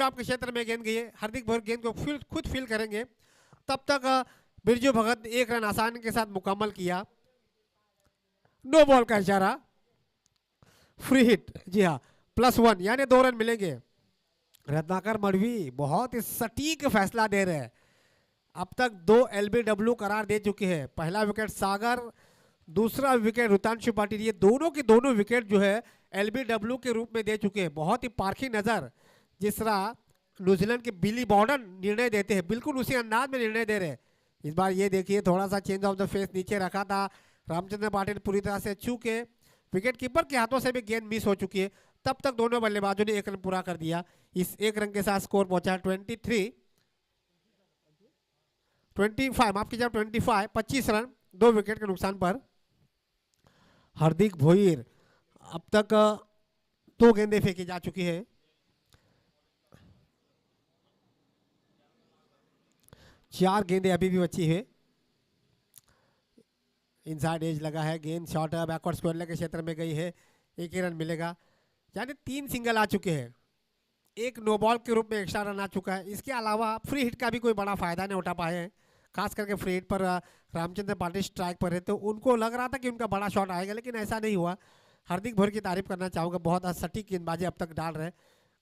आपके क्षेत्र में गेंद गई है, हार्दिक भोर गेंद को खुद फील करेंगे। तब तक बिरजू भगत ने 1 रन आसानी के साथ मुकम्मल किया। नो बॉल का इशारा, फ्री हिट। जी हाँ, +1 यानी 2 रन मिलेंगे। रत्नाकर मढ़वी बहुत ही सटीक फैसला दे रहे हैं। अब तक 2 LBW करार दे चुके हैं। पहला विकेट सागर, दूसरा विकेट ऋतांशु पाटिल। ये दोनों के दोनों विकेट जो है LBW के रूप में दे चुके हैं। बहुत ही पारखी नजर जिस तरह न्यूजीलैंड के बिली बॉर्डन निर्णय देते हैं, बिल्कुल उसी अंदाज में निर्णय दे रहे हैं। इस बार ये देखिए थोड़ा सा चेंज ऑफ द फेस नीचे रखा था रामचंद्र पाटिल, पूरी तरह से चूके विकेट कीपर के हाथों से भी गेंद मिस हो चुकी है। तब तक दोनों बल्लेबाजों ने 1 रन पूरा कर दिया। इस 1 रन के साथ स्कोर पहुंचा 25, माफ कीजिए 25 रन 2 विकेट के नुकसान पर। हार्दिक भोईर अब तक 2 गेंदें फेंकी जा चुकी है। चार गेंदें अभी भी बची है। इनसाइड एज लगा है, गेंद शॉर्ट बैकवर्ड स्क्वायर के क्षेत्र में गई है। 1 ही रन मिलेगा, यानी 3 सिंगल आ चुके हैं। 1 नो बॉल के रूप में एक्स्ट्रा रन आ चुका है। इसके अलावा फ्री हिट का भी कोई बड़ा फायदा नहीं उठा पाए हैं। खास करके फ्री हिट पर रामचंद्र पाटिल स्ट्राइक पर है, तो उनको लग रहा था कि उनका बड़ा शॉट आएगा, लेकिन ऐसा नहीं हुआ। हार्दिक भोर की तारीफ करना चाहूँगा, बहुत सटीक गेंदबाजी अब तक डाल रहे हैं।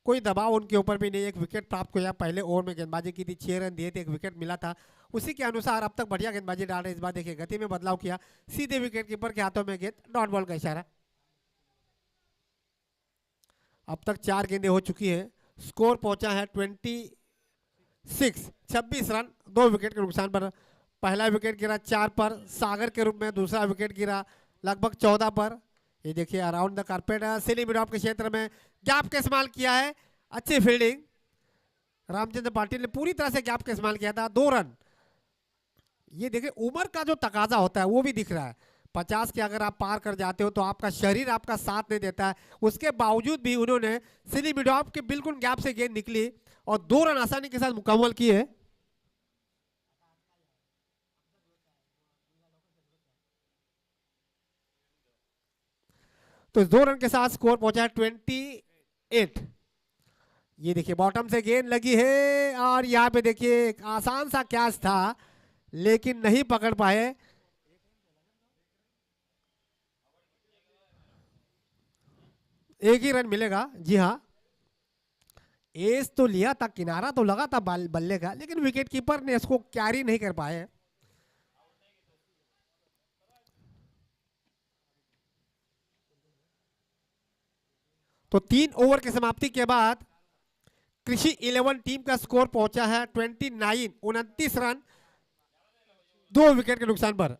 कोई दबाव उनके ऊपर भी नहीं। 1 विकेट प्राप्त किया, पहले ओवर में गेंदबाजी की थी, 6 रन दिए थे, 1 विकेट मिला था। उसी के अनुसार अब तक बढ़िया गेंदबाजी डाल रहे हैं। इस बार देखिए गति में बदलाव किया, सीधे विकेट कीपर के हाथों में गेंद, डॉट बॉल का इशारा। अब तक 4 गेंदें हो चुकी है। स्कोर पहुंचा है 26 रन 2 विकेट के नुकसान पर। पहला विकेट गिरा 4 पर सागर के रूप में, दूसरा विकेट गिरा लगभग 14 पर। ये देखिए around the carpet silly mid off के क्षेत्र में गैप का इस्तेमाल किया है। अच्छी फील्डिंग, रामचंद्र पाटिल ने पूरी तरह से गैप का इस्तेमाल किया था। 2 रन। ये देखिए उम्र का जो तकाजा होता है वो भी दिख रहा है। 50 के अगर आप पार कर जाते हो तो आपका शरीर आपका साथ नहीं देता है। उसके बावजूद भी उन्होंने सिली मिड ऑफ के बिल्कुल गैप से गेंद निकली और 2 रन आसानी के साथ मुकम्मल किए। तो इस 2 रन के साथ स्कोर पहुंचा है 28। ये देखिए बॉटम से गेंद लगी है और यहाँ पे देखिए एक आसान सा कैच था, लेकिन नहीं पकड़ पाए। एक ही रन मिलेगा। जी हाँ, एस तो लिया था, किनारा तो लगा था बल्ले का, लेकिन विकेट कीपर ने इसको कैरी नहीं कर पाए। तो 3 ओवर की समाप्ति के बाद कृषि 11 टीम का स्कोर पहुंचा है 29 रन 2 विकेट के नुकसान पर।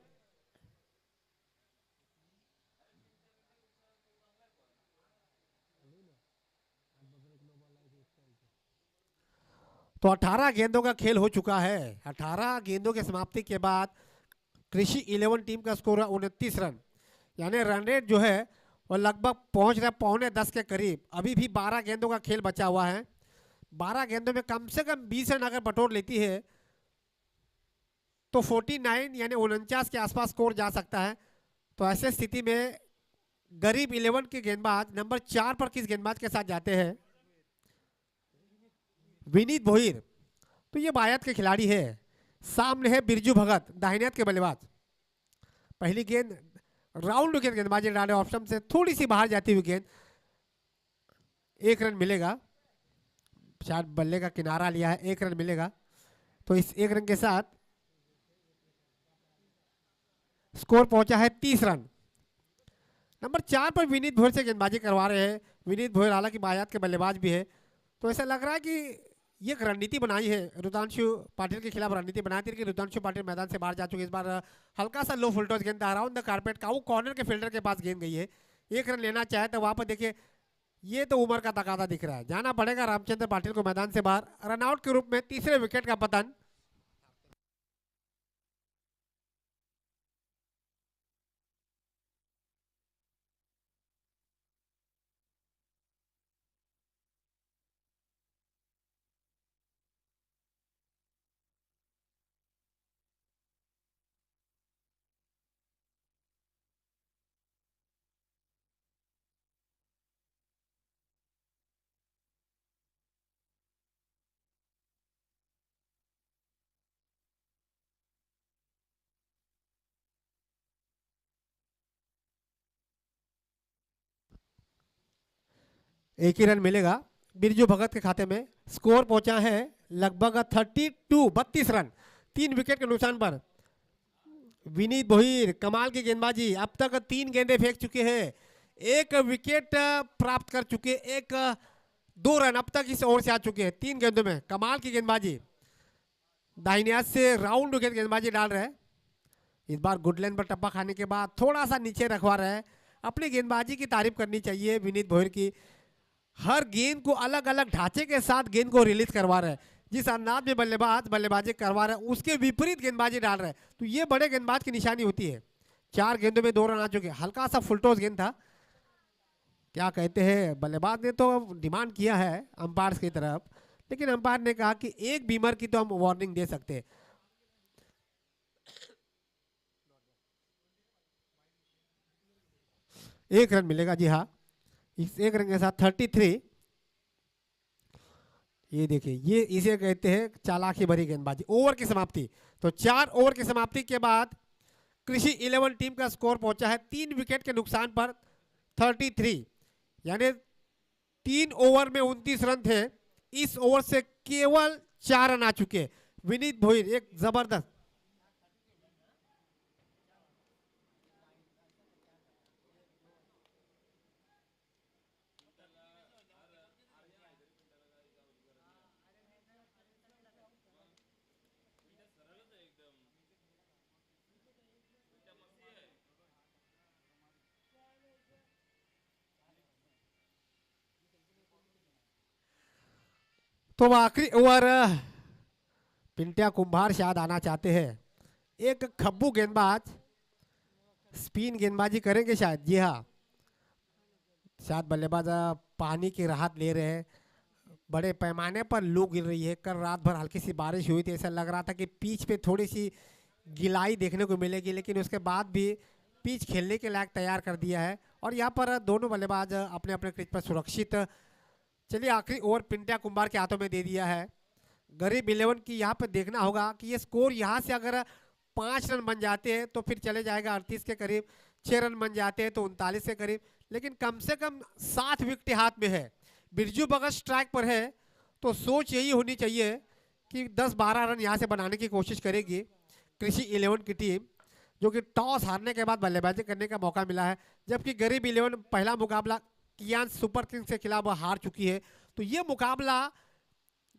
तो 18 गेंदों का खेल हो चुका है। 18 गेंदों की समाप्ति के बाद कृषि 11 टीम का स्कोर है 29 रन, यानी रन रेट जो है वो लगभग पहुंच रहा है 9:45 के करीब। अभी भी 12 गेंदों का खेल बचा हुआ है। 12 गेंदों में कम से कम 20 रन अगर बटोर लेती है तो 49 यानी 49 के आसपास स्कोर जा सकता है। तो ऐसे स्थिति में गरीब 11 के गेंदबाज नंबर 4 पर किस गेंदबाज के साथ जाते हैं? विनीत भोईर। तो ये बायत के खिलाड़ी है। सामने है बिरजू भगत, दाहिने के बल्लेबाज। पहली गेंद राउंड विकेट गेंदबाजी डाले, ऑप्शन से थोड़ी सी बाहर जाती हुई गेंद। 1 रन मिलेगा, शायद बल्ले का किनारा लिया है, 1 रन मिलेगा। तो इस 1 रन के साथ स्कोर पहुंचा है 30 रन। नंबर 4 पर विनीत भोईर से गेंदबाजी करवा रहे हैं। विनीत भोईर हालांकि बायात के बल्लेबाज भी है, तो ऐसा लग रहा है कि ये एक रणनीति बनाई है ऋतांशु पाटिल के खिलाफ, रणनीति बनाई थी कि ऋतांशु पाटिल मैदान से बाहर जा चुके। इस बार हल्का सा लो फुलटॉस गेंद अराउंड द कारपेट का, वो कॉर्नर के फील्डर के पास गेंद गई है। 1 रन लेना चाहे तो वहां पर देखिए ये तो उम्र का तकादा दिख रहा है, जाना पड़ेगा रामचंद्र पाटिल को मैदान से बाहर। रनआउट के रूप में तीसरे विकेट का पतन। एक ही रन मिलेगा बिरजू भगत के खाते में। स्कोर पहुंचा है लगभग 32 रन, 3 विकेट के नुकसान पर। विनीत भोईर कमाल की गेंदबाजी, अब तक 3 गेंदे फेंक चुके हैं, 1 विकेट प्राप्त कर चुके, 2 रन अब तक इस ओवर से आ चुके हैं 3 गेंदों में। कमाल की गेंदबाजी, दाहिने हाथ से राउंड विकेट गेंदबाजी डाल रहे हैं। इस बार गुड लाइन पर टप्पा खाने के बाद थोड़ा सा नीचे रखवा रहे हैं। अपनी गेंदबाजी की तारीफ करनी चाहिए विनीत भोईर की, हर गेंद को अलग अलग ढांचे के साथ गेंद को रिलीज करवा रहे हैं। जिस अंदाज में बल्लेबाजी करवा रहे हैं उसके विपरीत गेंदबाजी डाल रहे हैं, तो ये बड़े गेंदबाज की निशानी होती है। 4 गेंदों में 2 रन आ चुके, हल्का सा फुलटॉस गेंद था। क्या कहते हैं, बल्लेबाज ने तो डिमांड किया है अंपायर की तरफ, लेकिन अंपायर ने कहा कि एक बीमर की तो हम वार्निंग दे सकते हैं। एक रन मिलेगा, जी हाँ, इस 1 रन के साथ 33। ये देखिए, ये इसे कहते हैं चालाकी भरी गेंदबाजी। ओवर की समाप्ति, तो 4 ओवर की समाप्ति के बाद कृषि 11 टीम का स्कोर पहुंचा है 3 विकेट के नुकसान पर 33, यानी 3 ओवर में 29 रन थे, इस ओवर से केवल 4 रन आ चुके। विनीत भोईर एक जबरदस्त, तो आखिरी ओवर पिंटिया कुंभार शायद आना चाहते हैं। एक खब्बू गेंदबाज स्पिन गेंदबाजी करेंगे शायद, जी हाँ, शायद बल्लेबाज पानी की राहत ले रहे हैं। बड़े पैमाने पर लू गिर रही है, कल रात भर हल्की सी बारिश हुई थी, ऐसा लग रहा था कि पिच पे थोड़ी सी गिलाई देखने को मिलेगी, लेकिन उसके बाद भी पिच खेलने के लायक तैयार कर दिया है। और यहाँ पर दोनों बल्लेबाज अपने अपने क्रिच पर सुरक्षित। चलिए, आखिरी ओवर पिंटिया कुंभार के हाथों में दे दिया है। गरीब 11 की यहाँ पे देखना होगा कि ये स्कोर यहाँ से अगर 5 रन बन जाते हैं तो फिर चले जाएगा 38 के करीब, 6 रन बन जाते हैं तो 39 के करीब, लेकिन कम से कम 7 विकेट हाथ में है। बिरजू भगत स्ट्राइक पर है, तो सोच यही होनी चाहिए कि 10-12 रन यहाँ से बनाने की कोशिश करेगी कृषि 11 की टीम, जो कि टॉस हारने के बाद बल्लेबाजी करने का मौका मिला है। जबकि गरीब 11 पहला मुकाबला कियान सुपर किंग्स के खिलाफ हार चुकी है, तो ये मुकाबला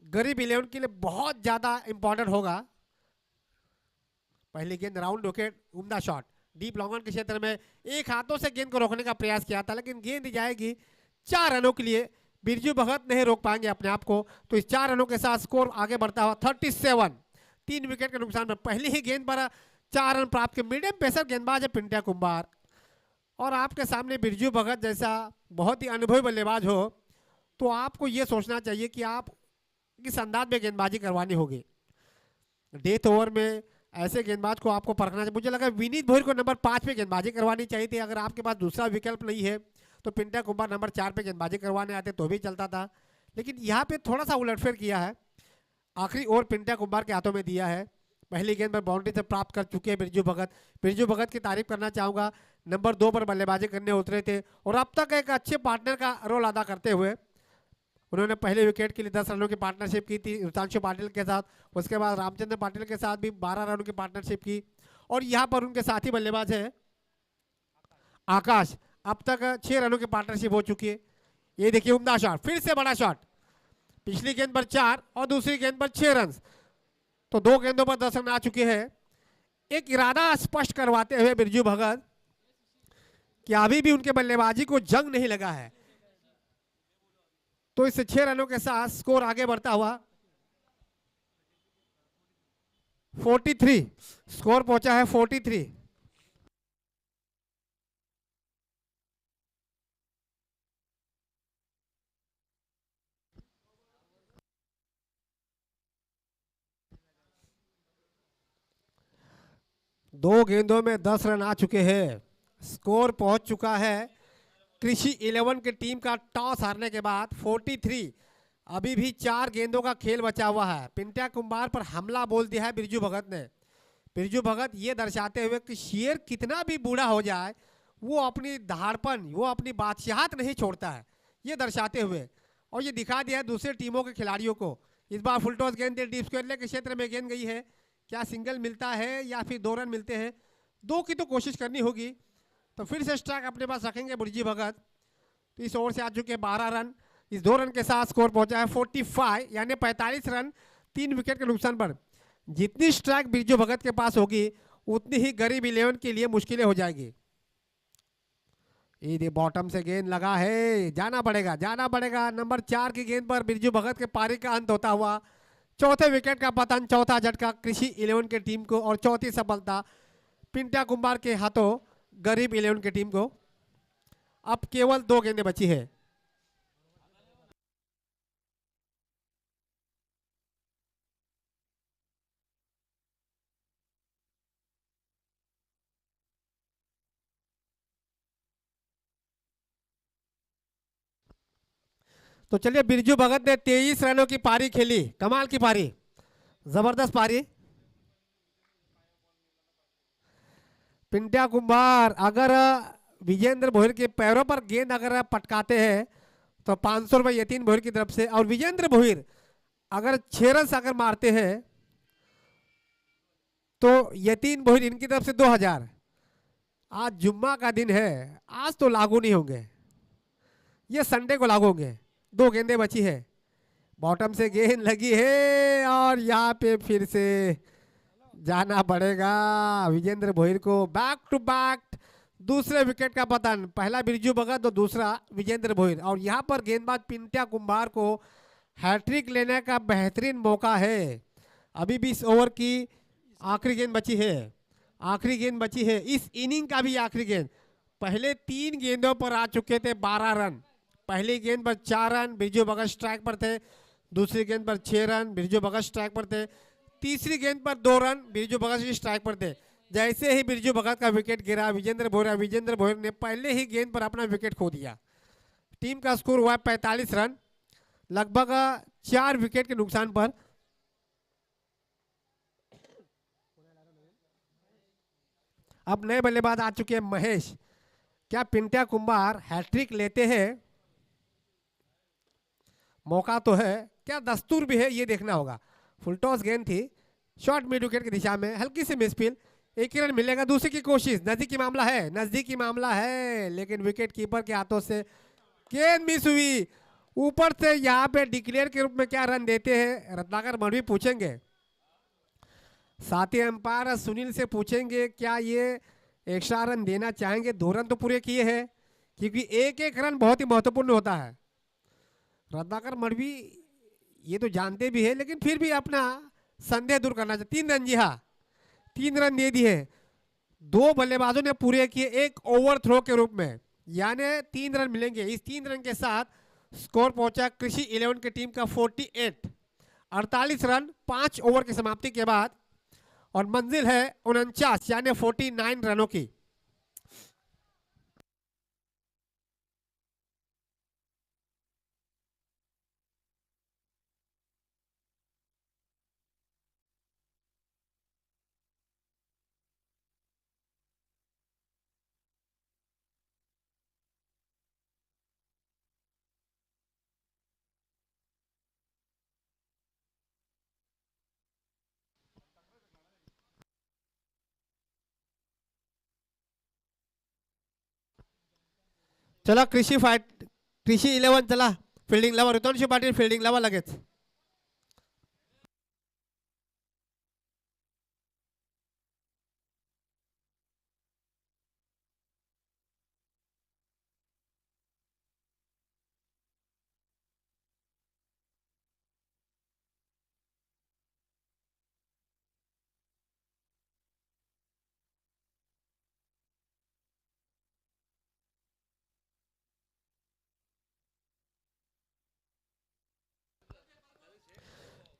गरीब 11 के लिए बहुत ज़्यादा इंपॉर्टेंट होगा। पहली गेंद राउंड विकेट, उम्दा शॉट डीप लॉन्ग ऑन के क्षेत्र में, एक हाथों से गेंद को रोकने का प्रयास किया था, लेकिन गेंद जाएगी 4 रनों के लिए। बिरजू भगत नहीं रोक पाएंगे अपने आप को, तो इस 4 रनों के साथ स्कोर आगे बढ़ता हुआ 37, 3 विकेट के नुकसान पर। पहली ही गेंद पर 4 रन प्राप्त के मीडियम पेसर गेंदबाज है पिंटिया कुंभार, और आपके सामने बिरजू भगत जैसा बहुत ही अनुभवी बल्लेबाज हो, तो आपको ये सोचना चाहिए कि आप किस अंदाज में गेंदबाजी करवानी होगी। डेथ ओवर में ऐसे गेंदबाज को आपको परखना चाहिए। मुझे लगा विनीत भोईर को नंबर 5 पे गेंदबाजी करवानी चाहिए थी। अगर आपके पास दूसरा विकल्प नहीं है तो पिंटिया कुंभार नंबर 4 पे गेंदबाजी करवाने आते तो भी चलता था, लेकिन यहाँ पे थोड़ा सा उलटफेर किया है। आखिरी ओवर पिंटिया कुंभार के हाथों में दिया है। पहली गेंद पर बाउंड्री से प्राप्त कर चुके हैं बिरजू भगत। बिरजू भगत की तारीफ करना चाहूँगा, नंबर 2 पर बल्लेबाजी करने उतरे थे और अब तक एक अच्छे पार्टनर का रोल अदा करते हुए उन्होंने पहले विकेट के लिए 10 रनों की पार्टनरशिप की थी रुतांशु पाटिल के साथ, उसके बाद रामचंद्र पाटिल के साथ भी 12 रनों की पार्टनरशिप की, और यहाँ पर उनके साथी बल्लेबाज हैं आकाश, अब तक 6 रनों की पार्टनरशिप हो चुकी है। ये देखिए उम्दा शॉट, फिर से बड़ा शॉट, पिछली गेंद पर 4 और दूसरी गेंद पर 6 रन, तो 2 गेंदों पर 10 रन आ चुके हैं। एक इरादा स्पष्ट करवाते हुए बिरजू भगत कि अभी भी उनके बल्लेबाजी को जंग नहीं लगा है, तो इस 6 रनों के साथ स्कोर आगे बढ़ता हुआ 43, स्कोर पहुंचा है 43। दो गेंदों में 10 रन आ चुके हैं, स्कोर पहुंच चुका है कृषि 11 की टीम का टॉस हारने के बाद 43। अभी भी 4 गेंदों का खेल बचा हुआ है। पिंटिया कुंभार पर हमला बोल दिया है बिरजू भगत ने। बिरजू भगत ये दर्शाते हुए कि शेर कितना भी बूढ़ा हो जाए वो अपनी धाड़पन, वो अपनी बादशाहत नहीं छोड़ता है। ये दर्शाते हुए, और ये दिखा दिया है दूसरे टीमों के खिलाड़ियों को। इस बार फुल टॉस गेंद डीप स्क्वायर के क्षेत्र में गेंद गई है, क्या सिंगल मिलता है या फिर 2 रन मिलते हैं? 2 की तो कोशिश करनी होगी। तो फिर से स्ट्राइक अपने पास रखेंगे बुर्जी भगत। तो इस ओवर से आ चुके हैं 12 रन। इस 2 रन के साथ स्कोर पहुंचा है 45, यानी 45 रन 3 विकेट के नुकसान पर। जितनी स्ट्राइक बिरजू भगत के पास होगी उतनी ही गरीब 11 के लिए मुश्किलें हो जाएगी। ये बॉटम से गेंद लगा है, जाना पड़ेगा। नंबर 4 की गेंद पर बिरजू भगत के पारी का अंत होता हुआ चौथे विकेट का पतन, चौथा झटका कृषि 11 के टीम को, और चौथी सफलता पिंट्या कुमार के हाथों गरीब 11 की टीम को। अब केवल 2 गेंदें बची है। तो चलिए, बिरजू भगत ने 23 रनों की पारी खेली, कमाल की पारी, जबरदस्त पारी। पिंट्या कुमार अगर विजेंद्र भोयर के पैरों पर गेंद अगर पटकाते हैं तो 500 रुपये यतीन भोयर की तरफ से, और विजेंद्र भोयर अगर 6 रन अगर मारते हैं तो यतीन भोयर इनकी तरफ से 2000। आज जुम्मा का दिन है, आज तो लागू नहीं होंगे, ये संडे को लागू होंगे। 2 गेंदें बची है, बॉटम से गेंद लगी है और यहाँ पे फिर से जाना पड़ेगा विजेंद्र भोयर को। बैक टू बैक दूसरे विकेट का पतन, पहला बिरजू भगत तो दूसरा विजेंद्र भोयर, और यहाँ पर गेंदबाज पिंट्या कुमार को हैट्रिक लेने का बेहतरीन मौका है। अभी भी इस ओवर की आखिरी गेंद बची है, इस इनिंग का भी आखिरी गेंद। पहले 3 गेंदों पर आ चुके थे 12 रन। पहली गेंद पर 4 रन बिरजू भगत स्ट्राइक पर थे, दूसरी गेंद पर 6 रन बिरजू भगत स्ट्राइक पर थे, तीसरी गेंद पर 2 रन बिरजू भगत भी स्ट्राइक पर थे। जैसे ही बिरजू भगत का विकेट गिरा, विजेंद्र भोयर ने पहले ही गेंद पर अपना विकेट खो दिया। टीम का स्कोर हुआ 45 रन, लगभग 4 विकेट के नुकसान पर। अब नए बल्लेबाज आ चुके हैं महेश। क्या पिंट्या कुमार हैट्रिक लेते हैं? मौका तो है, क्या दस्तूर भी है, ये देखना होगा। फुल टॉस गेंद थी, शॉर्ट मिड विकेट की दिशा में, हल्की सी मिसफील्ड, 1 ही रन मिलेगा। दूसरी की कोशिश, नजदीकी मामला है, लेकिन विकेट कीपर के हाथों से गेंद मिस हुई। ऊपर से यहाँ पे डिक्लेयर के रूप में क्या रन देते हैं रत्नाकर मढ़वी पूछेंगे, साथी अंपायर सुनील से पूछेंगे क्या ये एक्स्ट्रा रन देना चाहेंगे। 2 रन तो पूरे किए हैं, क्योंकि एक एक रन बहुत ही महत्वपूर्ण होता है। रत्नाकर मढ़वी ये तो जानते भी है, लेकिन फिर भी अपना संदेह दूर करना चाहिए। 3 रन, जी हाँ 3 रन दे दिए। 2 बल्लेबाजों ने पूरे किए एक ओवर थ्रो के रूप में, यानी 3 रन मिलेंगे। इस 3 रन के साथ स्कोर पहुंचा कृषि 11 की टीम का 48, 48 रन 5 ओवर की समाप्ति के बाद, और मंजिल है 49 यानी 49 रनों की। चला कृषी 11 चला, फिल्डिंग लावा ऋतुंशी पाटील, फिल्डिंग लावा लगेच।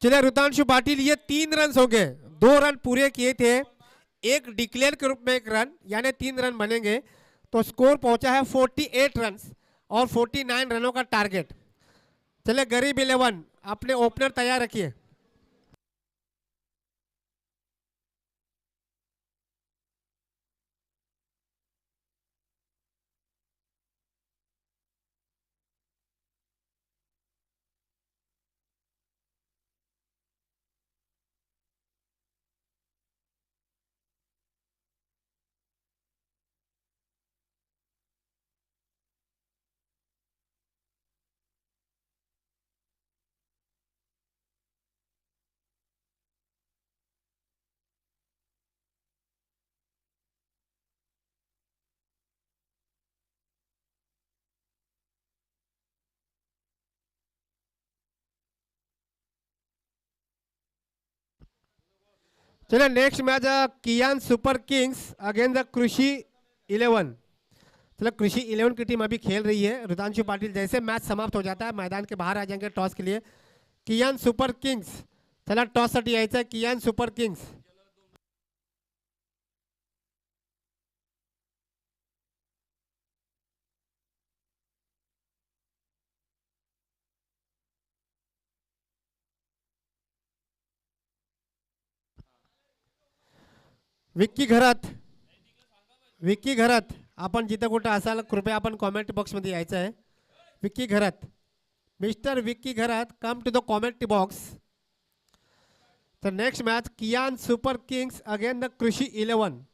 चलिए ऋतांशु पाटिल, ये 3 रन हो गए, 2 रन पूरे किए थे, एक डिक्लेयर के रूप में 1 रन, यानी 3 रन बनेंगे। तो स्कोर पहुंचा है 48 रन और 49 रनों का टारगेट। चले गरीब 11 अपने ओपनर तैयार रखिए। चलिए next match Kiyan super kings against the Krishi 11। चलो कृषि 11 की टीम अभी खेल रही है। रुद्रांशु पाटिल जैसे मैच समाप्त हो जाता है मैदान के बाहर आ जाएंगे टॉस के लिए। कियान सुपर किंग्स चला टॉस साठी यायचं आहे कियान सुपर किंग्स। विक्की घरात आपण जिथं कुठं असाल कृपया आपण कॉमेंट बॉक्समध्ये यायचं आहे। विक्की घरात, mister Vicky Gharat, come to the comment box. तर next match Kiyan super kings again the Krishi 11।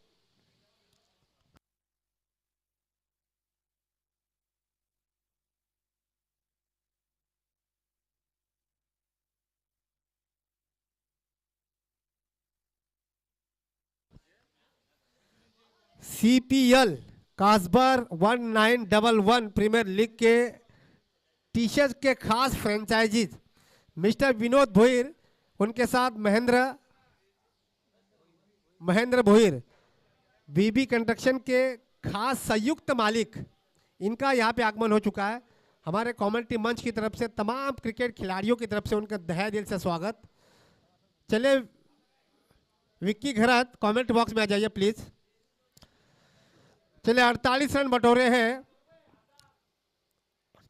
CPL कास्बर 1911 प्रीमियर लीग के टी शर्ट के खास फ्रेंचाइजीज मिस्टर विनोद भोईर, उनके साथ महेंद्र भोईर, बीबी कंस्ट्रक्शन के खास संयुक्त मालिक, इनका यहाँ पे आगमन हो चुका है। हमारे कमेंट्री मंच की तरफ से तमाम क्रिकेट खिलाड़ियों की तरफ से उनका तहे दिल से स्वागत। चले विक्की घरात कमेंट बॉक्स में आ जाइए प्लीज। चले 48 रन बटोरे हैं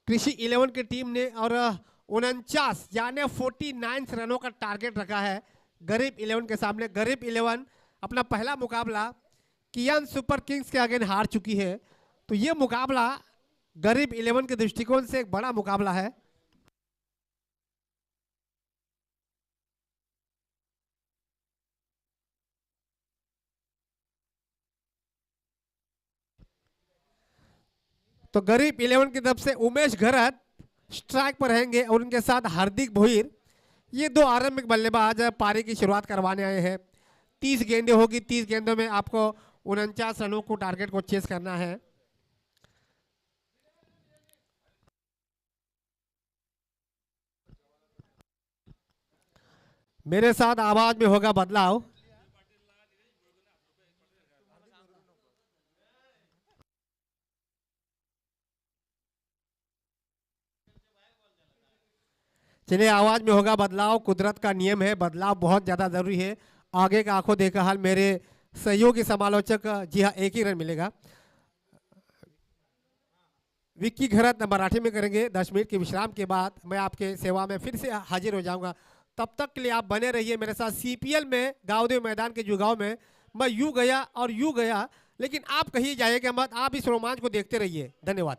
कृषि 11 की टीम ने और 49 यानी 49 रनों का टारगेट रखा है गरीब 11 के सामने। गरीब 11 अपना पहला मुकाबला कियान सुपर किंग्स के आगे हार चुकी है, तो ये मुकाबला गरीब 11 के दृष्टिकोण से एक बड़ा मुकाबला है। तो गरीब 11 की तरफ से उमेश घरत स्ट्राइक पर रहेंगे और उनके साथ हार्दिक भोईर, ये दो आरंभिक बल्लेबाज पारी की शुरुआत करवाने आए हैं। 30 गेंदें होगी, 30 गेंदों में आपको 49 रनों को टारगेट को चेस करना है। मेरे साथ आवाज में होगा बदलाव। चलिए आवाज में होगा बदलाव, कुदरत का नियम है, बदलाव बहुत ज्यादा जरूरी है। आगे का आंखों देखा हाल मेरे सहयोगी समालोचक, जी हाँ, एक ही रन मिलेगा। विक्की घरत मराठी में करेंगे। 10 मिनट के विश्राम के बाद मैं आपके सेवा में फिर से हाजिर हो जाऊंगा। तब तक के लिए आप बने रहिए मेरे साथ। CPL में गांवदेव मैदान के जुगाव में मैं यूं गया और यूं गया, लेकिन आप कहीं जाइएगा मत, आप इस रोमांच को देखते रहिए। धन्यवाद।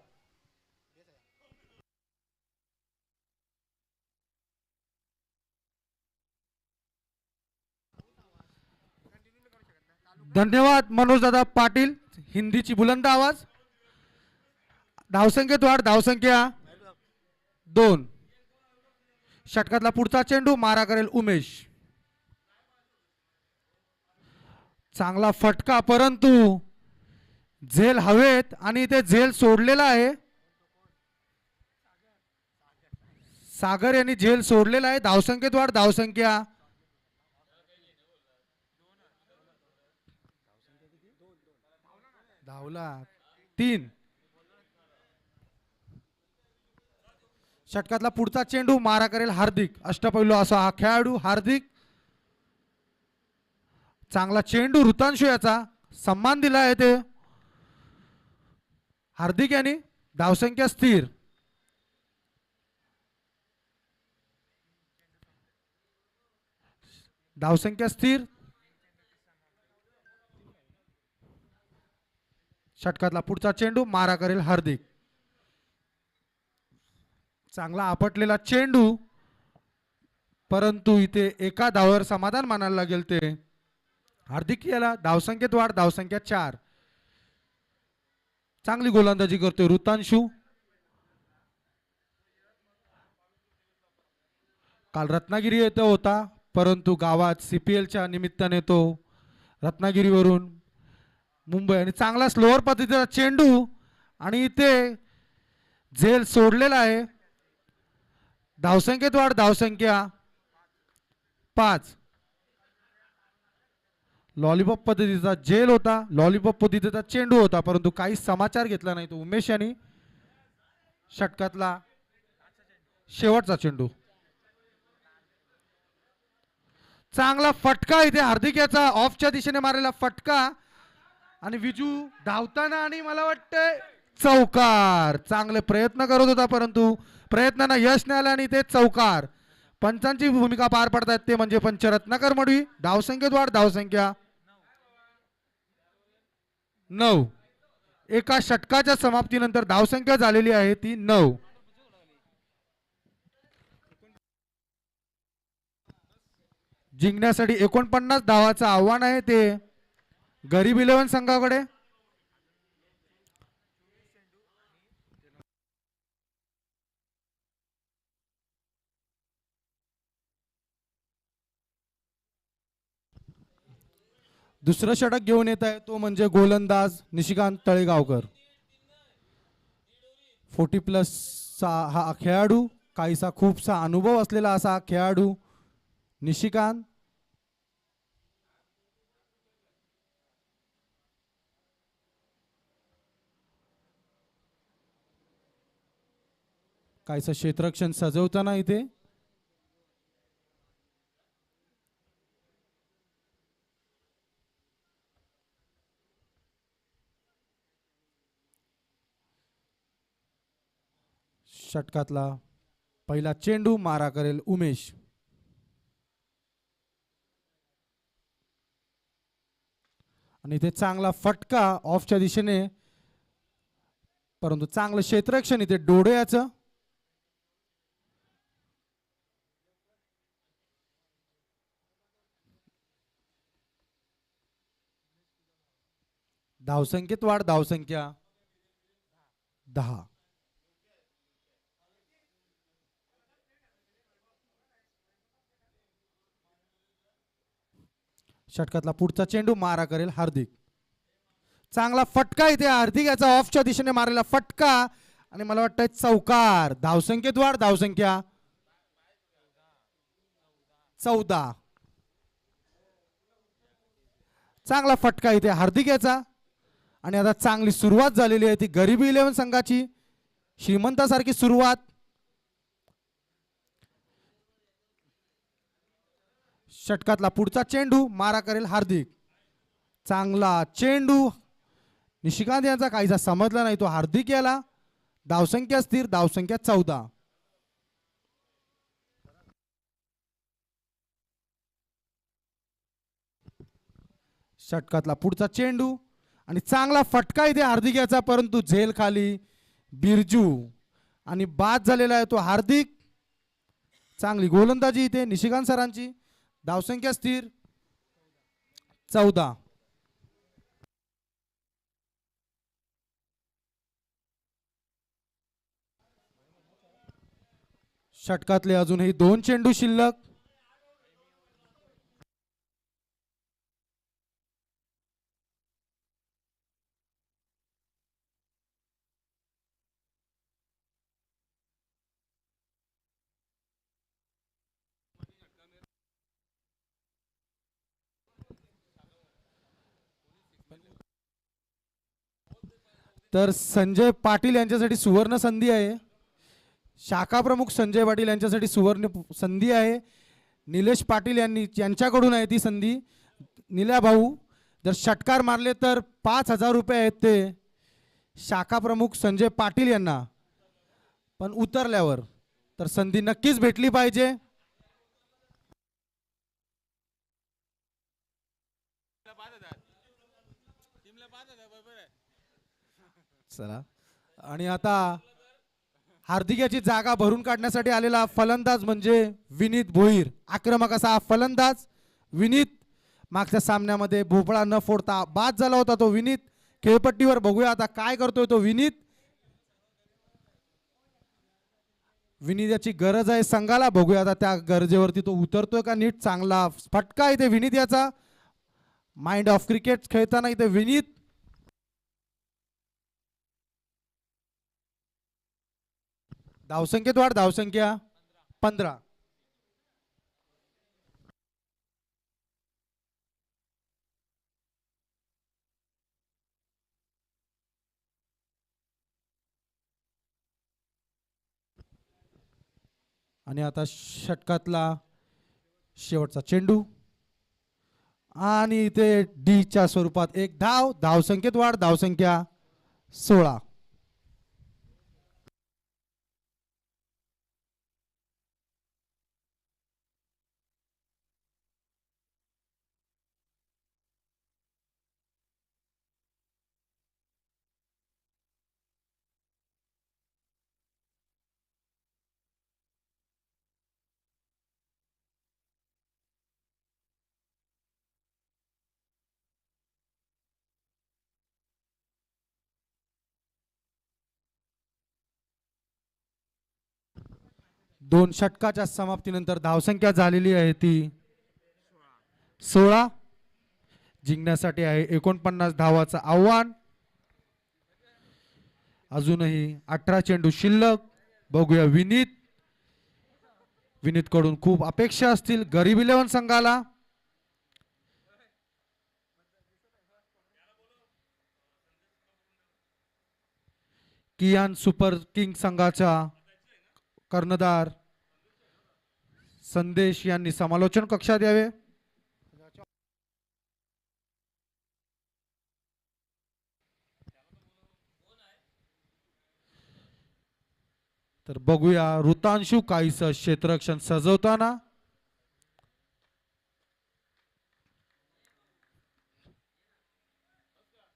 धन्यवाद मनोज दादा पाटील, हिंदीची बुलंद आवाज। धावसंख्येत वाढ, धावसंख्या 2। षटकातला पुढचा चेंडू मारा करेल उमेश। चांगला फटका, परंतु झेल हवेत आणि ते झेल सोडलेला आहे। सागर यांनी झेल सोडलेला आहे। धावसंख्येत वाढ, धावसंख्या धावला 3। षटकातला पुढचा चेंडू मारा करेल हार्दिक। अष्टपैलू असा हा खेळाडू हार्दिक। चांगला चेंडू, ऋतांशु याचा सन्मान दिला आहे ते हार्दिक यांनी। धावसंख्या स्थिर। धावसंख्या स्थिर। षटकातला पुढचा चेंडू मारा करेल हार्दिक। चांगला आपटलेला चेंडू, परंतु इथे एका धावावर समाधान मानायला लागेल ते हार्दिक याला। धावसंख्येत वाढ, धावसंख्या 4। चांगली गोलंदाजी करतोय ऋतांशु। काल रत्नागिरी येथे होता, परंतु गावात CPLच्या निमित्ताने तो रत्नागिरीवरून मुंबई, आणि चांगला स्लोअर पद्धतीचा चेंडू आणि इथे झेल सोडलेला आहे। धावसंख्येत वाढ, धावसंख्या 5। लॉलीपॉप पद्धतीचा जेल होता, लॉलीपॉप पद्धतीचा चेंडू होता, परंतु काही समाचार घेतला नाही तो उमेश यांनी. षटकातला शेवटचा चेंडू. चांगला फटका इथे हार्दिक याचा ऑफच्या दिशेने मारलेला फटका आणि विजू धावताना आणि मला वाटतंय चौकार. चांगले प्रयत्न करत होता परंतु प्रयत्नांना यश नाही आलं आणि ते चौकार. पंचांची भूमिका पार पडतात ते म्हणजे पंच रत्नाकर मडवी. धावसंख्येत वाढ, धावसंख्या 9. एका षटकाच्या समाप्तीनंतर धावसंख्या झालेली आहे ती 9. जिंकण्यासाठी 49 धावाचं आव्हान आहे ते गरीब 11 संघाकडे. दुसरं षटक घेऊन येत आहे तो म्हणजे गोलंदाज निशिकांत तळेगावकर. 40+ हा खेळाडू, काहीसा खूपसा अनुभव असलेला असा खेळाडू निशिकांत. काहीसा क्षेत्ररक्षण सजवताना इथे षटकातला पहिला चेंडू मारा करेल उमेश. आणि इथे चांगला फटका ऑफच्या दिशेने, परंतु चांगलं क्षेत्ररक्षण इथे डोळ्याचं. धावसंख्येत वाढ, धावसंख्या 10. षटकातला पुढचा चेंडू मारा करेल हार्दिक. चांगला फटका इथे हार्दिक याचा ऑफच्या दिशेने मारलेला फटका आणि मला वाटतं चौकार. धावसंख्येत वाढ, धावसंख्या 14. चांगला फटका इथे हार्दिक याचा आणि आता चांगली सुरुवात झालेली आहे ती गरीब 11 संघाची. श्रीमंतासारखी सुरुवात. षटकातला पुढचा चेंडू मारा करेल हार्दिक. चांगला चेंडू निशिकांत यांचा काहीसा समजला नाही तो हार्दिक याला. धावसंख्या स्थिर, धावसंख्या 14. षटकातला पुढचा चेंडू आणि चांगला फटका इथे हार्दिक याचा, परंतु झेल खाली बिरजू आणि बाद झालेला आहे तो हार्दिक. चांगली गोलंदाजी इथे निशिकांत सरांची. धावसंख्या स्थिर 14. षटकातले अजूनही 2 चेंडू शिल्लक. तर संजय पाटील यांच्यासाठी सुवर्ण संधी आहे. शाखा प्रमुख संजय पाटील यांच्यासाठी सुवर्ण संधी आहे. निलेश पाटील यांच्याकडून आहे ती संधी. निल्या भाऊ जर षटकार मारले तर 5,000 रुपये आहेत ते शाखा प्रमुख संजय पाटील यांना. पण उतरल्यावर तर संधी नक्कीच भेटली पाहिजे. चला आणि आता हार्दिक याची जागा भरून काढण्यासाठी आलेला फलंदाज म्हणजे विनीत भोईर. आक्रमक असा फलंदाज विनीत. मागच्या सामन्यामध्ये भोपळा न फोडता बाद झाला होता तो विनीत. खेळपट्टीवर बघूया आता काय करतोय तो विनीत. विनीत याची गरज आहे संघाला. बघूया आता त्या गरजेवरती तो उतरतोय का नीट. चांगला फटका इथे विनीत याचा. माइंड ऑफ क्रिकेट खेळताना इथे विनीत. धावसंख्येत वाढ, धावसंख्या 15. आणि आता षटकातला शेवटचा चेंडू आणि इथे डीच्या स्वरूपात एक धाव, धावसंख्येत वाढ, धावसंख्या 16. दोन षटकाच्या समाप्तीनंतर धावसंख्या झालेली आहे ती 16. जिंकण्यासाठी आहे 49 धावाचं आव्हान. अजूनही 18 चेंडू शिल्लक. बघूया विनीत कडून खूप अपेक्षा असतील गरीब 11 संघाला. कियान सुपर किंग संघाचा कर्णधार संदेश यांनी समालोचन कक्षात यावे. तर बघूया ऋतांशु काहीस क्षेत्ररक्षण सजवताना.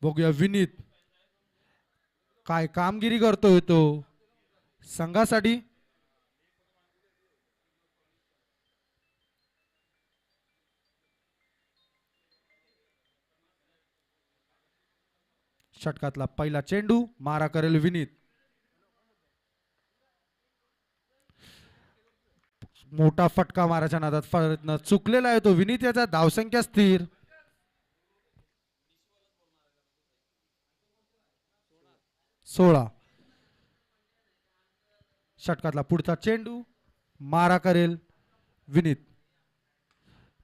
बघूया विनीत काय कामगिरी करतोय तो संघासाठी. षटकातला पहिला चेंडू मारा करेल विनीत. मोठा फटका मारायच्या नादात प्रयत्न चुकलेला आहे तो विनीत. याचा धावसंख्या स्थिर 16. षटकातला पुढचा चेंडू मारा करेल विनीत.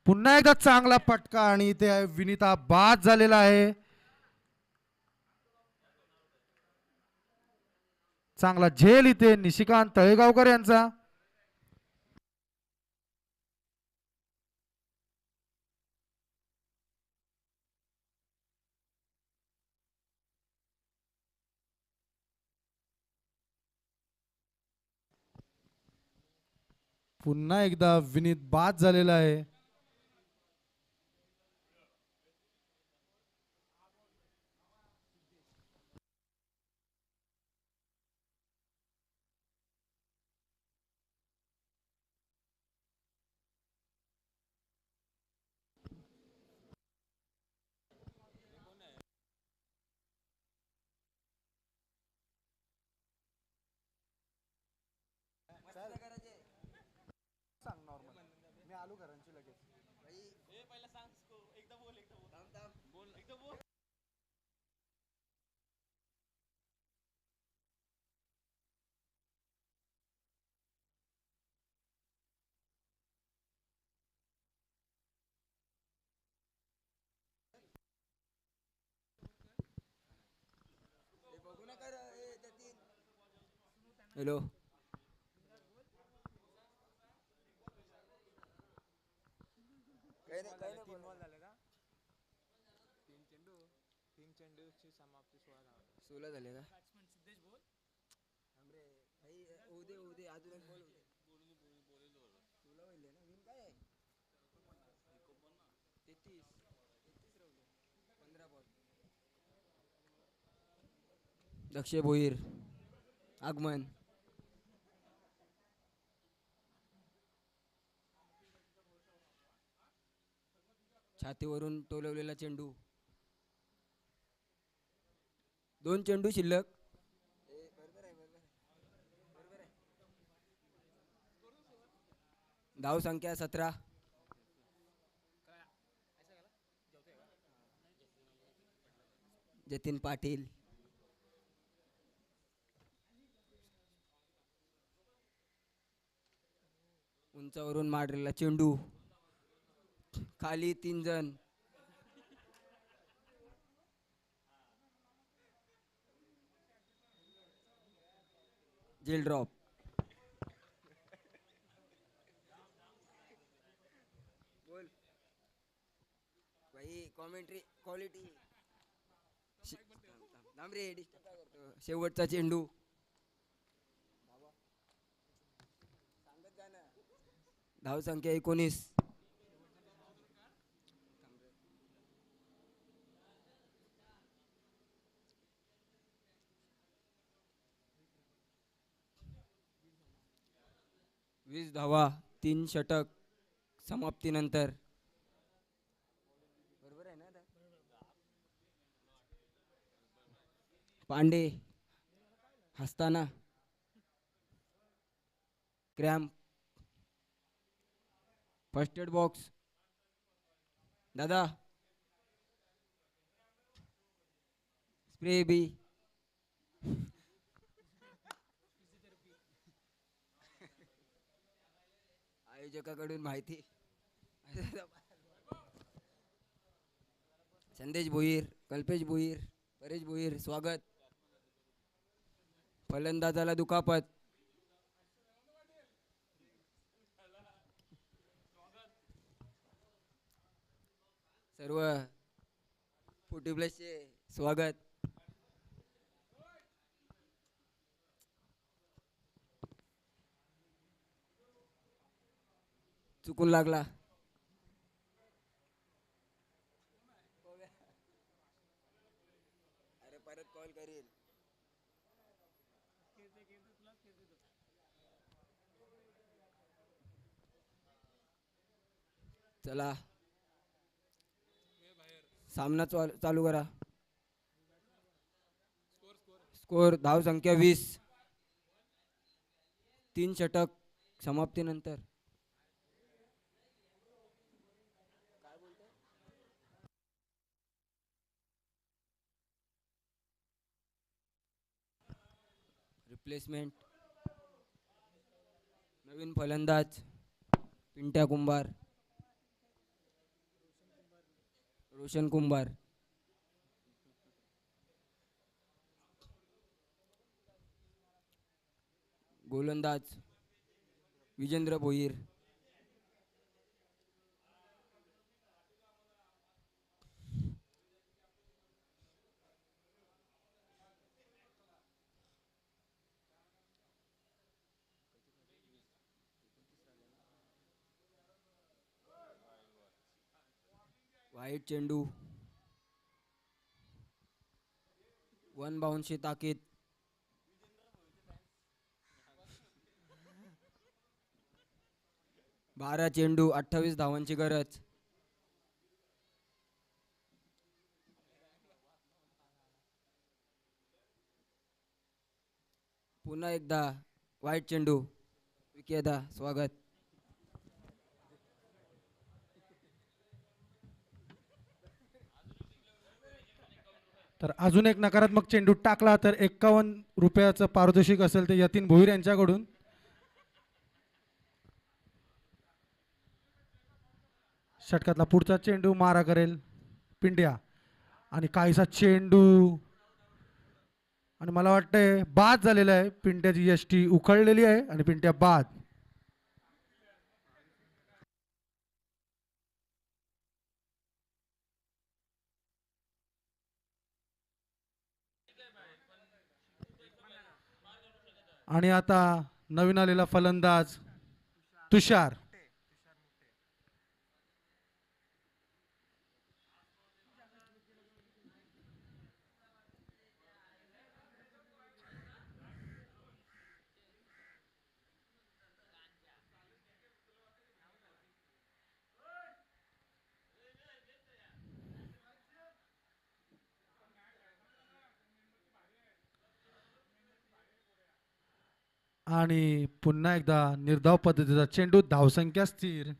पुन्हा एकदा चांगला फटका आणि ते विनीत हा बाद झालेला आहे. चांगला झेल इथे निशिकांत तळेगावकर यांचा. पुन्हा एकदा विनीत बाद झालेला आहे. हॅलो सोला झाले का दक्ष भोईर आगमन छातीवरून टोलवलेला चेंडू 2 चेंडू शिल्लक धाव संख्या 17 जतीन पाटील उंचावरून मारलेला चेंडू खाली 3 जण जेल ड्रॉप भाई कॉमेंट्री क्वालिटी. थांब रे disturb काय करतो. शेवटचा चेंडू. धाव संख्या 19. वीस धावा 3 षटक समाप्तीनंतर. बरोबर आहे ना आता? पांडे हसताना क्रॅम्प. First aid box. दादा स्प्रे बी. आयोजकाकडून माहिती. संदेश भोईर, कल्पेश भोईर, परेश भोईर स्वागत. फलंदाजाला दुखापत. सर्व फुटी प्लसचे स्वागत. चुकून लागला. अरे परत कॉल करील. चला सामना चालू करा. स्कोर धाव संख्या 20. 3 षटक समाप्तीनंतर. रिप्लेसमेंट. नवीन फलंदाज पिंट्या कुंभार, रोशन कुंभार. गोलंदाज विजेंद्र भोईर. वाईट चेंडू. 1 बाउन्सची ताकीद. बारा चेंडू 28 धावांची गरज. पुन्हा एकदा वाईट चेंडू. विकेदा स्वागत. तर अजून एक नकारात्मक चेंडू टाकला तर 51 रुपयाचं पारितोषिक असेल ते यतीन भोईर यांच्याकडून. षटकातला पुढचा चेंडू मारा करेल पिंड्या आणि काहीसा चेंडू आणि मला वाटतंय बाद झालेला आहे. पिंट्याची यष्टी उखळलेली आहे आणि पिंट्या बाद. आणि आता नवीन आलेला फलंदाज तुषार. आणि पुन्हा एकदा निर्धाव पद्धतीचा चेंडू. धावसंख्या स्थिर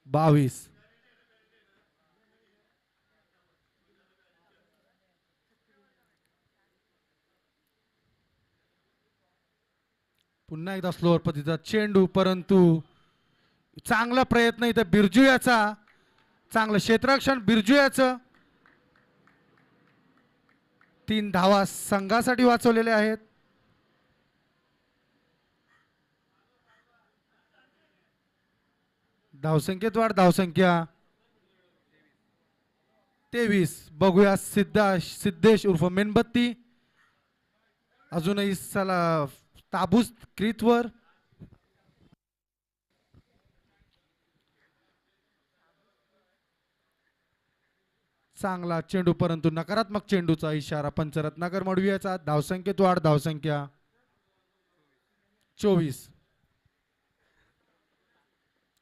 22. पुन्हा एकदा स्लोअर पद्धतीचा चेंडू परंतु चांगला प्रयत्न इथे बिरजू याचा. चांगलं क्षेत्ररक्षण बिरजू याचं. 3 धावा संघासाठी वाचवलेले आहेत. धावसंख्येत वाढ, धावसंख्या 23. बघूया सिद्धेश उर्फ मेणबत्ती अजूनही सला ताबूस क्रीतवर. चांगला चेंडू परंतु नकारात्मक चेंडूचा इशारा पंच रत्नाकर मडवियाचा. धावसंख्येत वाढ, धावसंख्या 24.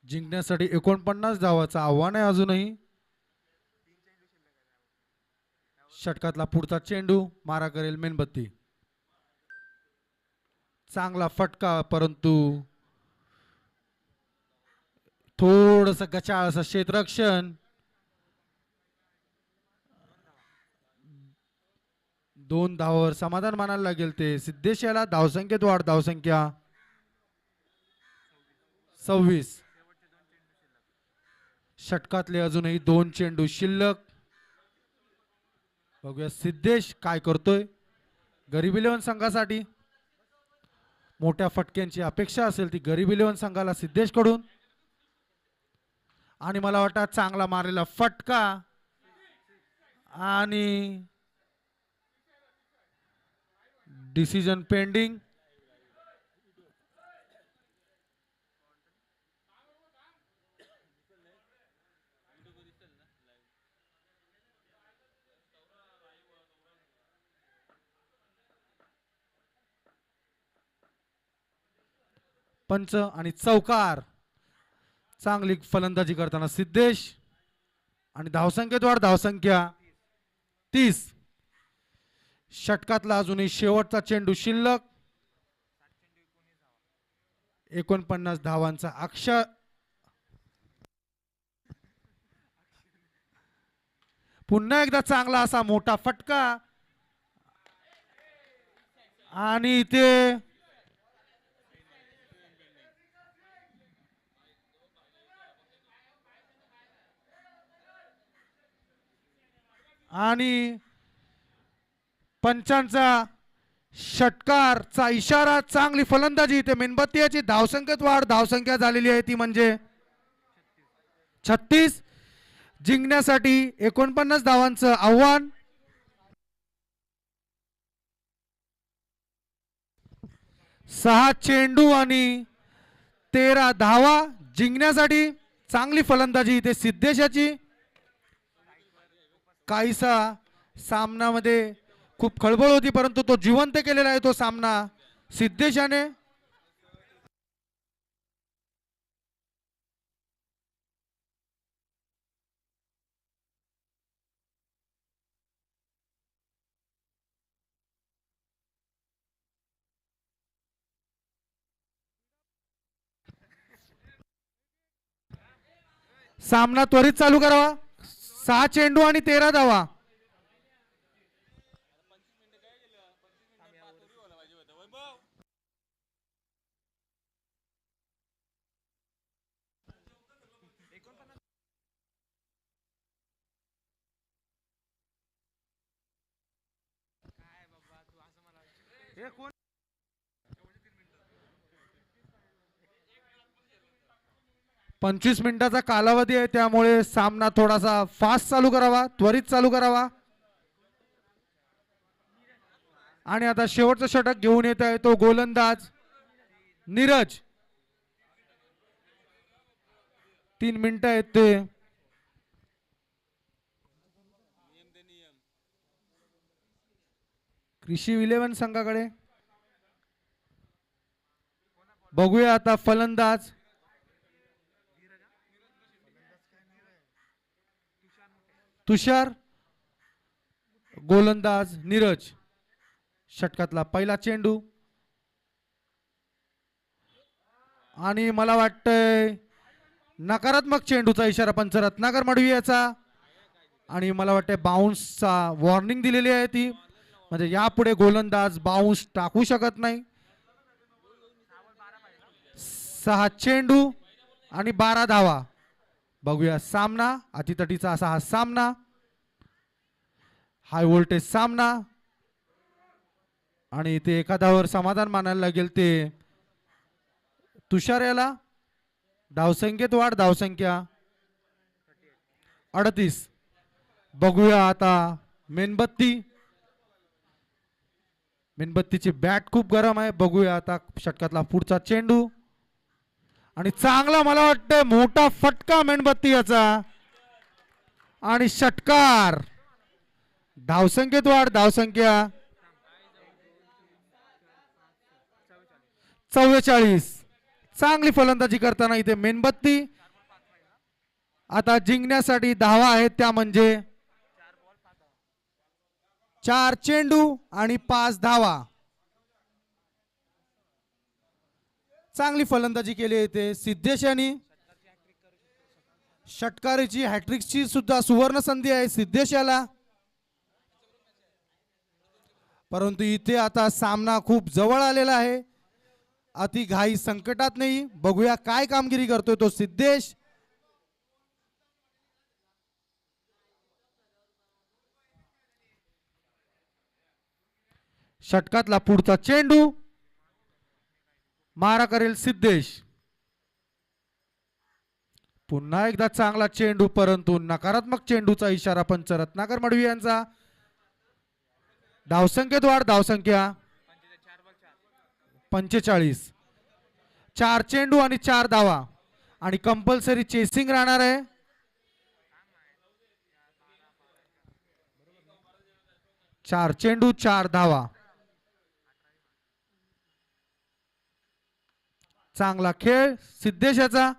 जिंकण्यासाठी 49 धावाचं आव्हान आहे अजूनही. षटकातला पुढचा चेंडू मारा करेल मेणबत्ती. चांगला फटका परंतु थोडस गचाळ असं क्षेत्ररक्षण. 2 धावावर समाधान मानायला लागेल ते सिद्धेश याला. धावसंख्येत वाढ, धावसंख्या 26. षटकातले अजूनही 2 चेंडू शिल्लक. बघूया सिद्धेश काय करतोय. गरीब इलेव्हन संघासाठी मोठ्या फटक्यांची अपेक्षा असेल ती गरीब इलेव्हन संघाला सिद्धेश कडून. आणि मला वाटतं चांगला मारलेला फटका आणि डिसिजन पेंडिंग. पंच आणि चौकार. चांगली फलंदाजी करताना सिद्धेश. आणि धावसंख्येत वाढ, धावसंख्या 30. षटकातला अजूनही शेवटचा चेंडू शिल्लक. 49 धावांचा अक्षर. पुन्हा एकदा चांगला असा मोठा फटका आणि इथे आणि पंचांचा षटकारचा इशारा. चांगली फलंदाजी इथे मेणबत्ती याची. धावसंख्येत वाढ, धावसंख्या झालेली आहे ती म्हणजे 36. जिंकण्यासाठी 49 धावांचं आव्हान. 6 चेंडू आणि 13 धावा जिंकण्यासाठी. चांगली फलंदाजी इथे सिद्धेशाची. काहीसा सामनामध्ये खूप खळबळ होती परंतु तो जिवंत केलेला आहे तो सामना सिद्धेशाने. सामना त्वरित चालू करावा. 6 चेंडू आणि 13 धावा. कोण 25 मिनिटाचा कालावधी आहे त्यामुळे सामना थोडासा फास्ट चालू करावा, त्वरित चालू करावा. आणि आता शेवटचं षटक घेऊन येत आहे तो गोलंदाज नीरज. 3 मिनिटं आहेत ते. कृषी 11 संघाकडे बघूया आता फलंदाज तुषार, गोलंदाज नीरज. षटकातला पहिला चेंडू आणि मला वाटतंय नकारात्मक चेंडूचा इशारा पंच रत्नाकर मडवी याचा. आणि मला वाटतंय बाउन्सचा वॉर्निंग दिलेली आहे ती, म्हणजे यापुढे गोलंदाज बाउन्स टाकू शकत नाही. 6 चेंडू आणि 12 धावा. बघूया सामना अतितटीचा असा हा सामना, हाय व्होल्टेज सामना. आणि ते एका धावावर समाधान मानायला लागेल ते तुषार याला. धावसंख्येत वाढ, धावसंख्या 38. बघूया आता मेणबत्ती. मेणबत्तीची बॅट खूप गरम आहे. बघूया आता षटकातला पुढचा चेंडू आणि चांगला मला वाटतं मोठा फटका मेणबत्ती याचा आणि षटकार. धावसंख्येत वाढ, धावसंख्या 44. चांगली फलंदाजी करताना इथे मेणबत्ती. आता जिंकण्यासाठी धावा आहेत त्या म्हणजे 4 चेंडू आणि 5 धावा. चांगली फलंदाजी केली येते सिद्धेश यांनी. षटकारीची हॅट्रिकची सुद्धा सुवर्ण संधी आहे सिद्धेश याला. परंतु इथे आता सामना खूप जवळ आलेला आहे. अति घाई संकटात नाही. बघूया काय कामगिरी करतोय तो सिद्धेश. षटकातला पुढचा चेंडू मारा करेल सिद्धेश. पुन्हा एकदा चांगला चेंडू परंतु नकारात्मक चेंडूचा इशारा पंच रत्नाकर मडवी यांचा. धावसंख्येत वाढ, धावसंख्या 45. 4 चेंडू आणि 4 धावा आणि कंपल्सरी चेसिंग राहणार आहे. चार चेंडू 4 धावा. चांगला खेळ सिद्धेशाचा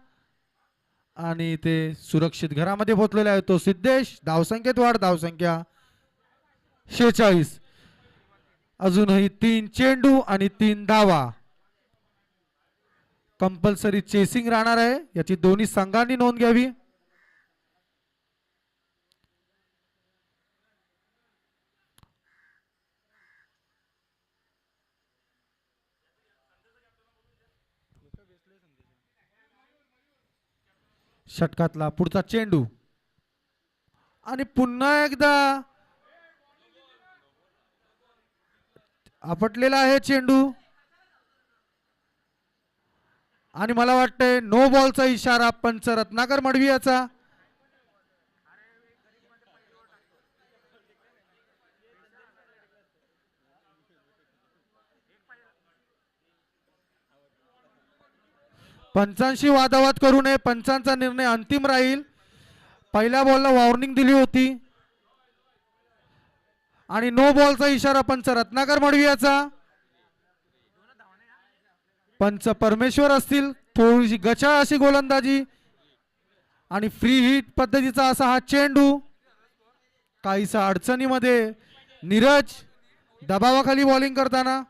आणि ते सुरक्षित घरामध्ये पोहोचलेला आहे तो सिद्धेश. धावसंख्येत वाढ, धावसंख्या 46. अजूनही 3 चेंडू आणि 3 धावा. कंपल्सरी चेसिंग राहणार आहे याची दोन्ही संघांनी नोंद घ्यावी. षटकातला पुढचा चेंडू आणि पुन्हा एकदा आपटलेला आहे चेंडू आणि मला वाटतंय नो बॉलचा इशारा पंच रत्नाकर मडवी याचा. पंचांशी वादावाद करू नये. पंचांचा निर्णय अंतिम राहील. पहिल्या बॉलला वॉर्निंग दिली होती आणि नो बॉलचा इशारा पंच रत्नाकर मडवी याचा. पंच परमेश्वर असतील. थोडीशी गचाळ अशी गोलंदाजी आणि फ्री हिट पद्धतीचा असा हा चेंडू. काहीसा अडचणीमध्ये नीरज दबावाखाली बॉलिंग करताना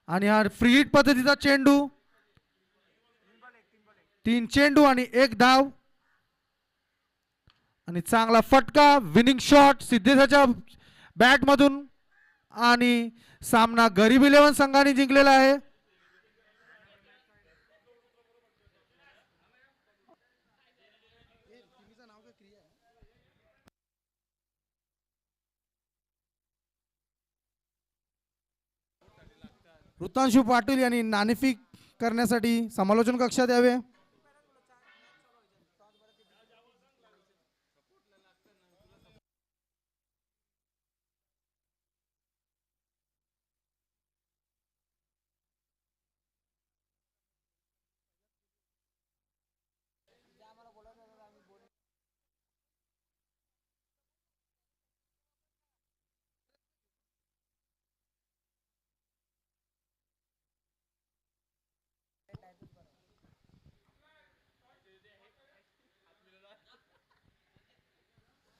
आणि हा फ्री हिट पद्धतीचा चेंडू. 3 चेंडू आणि 1 धाव आणि चांगला फटका विनिंग शॉट सिद्धेशाच्या बॅट मधून आणि सामना गरीब 11 संघाने जिंकलेला आहे. ऋतांशु पाटील यांनी नाणेफेक करण्यासाठी समालोचन कक्षात यावे.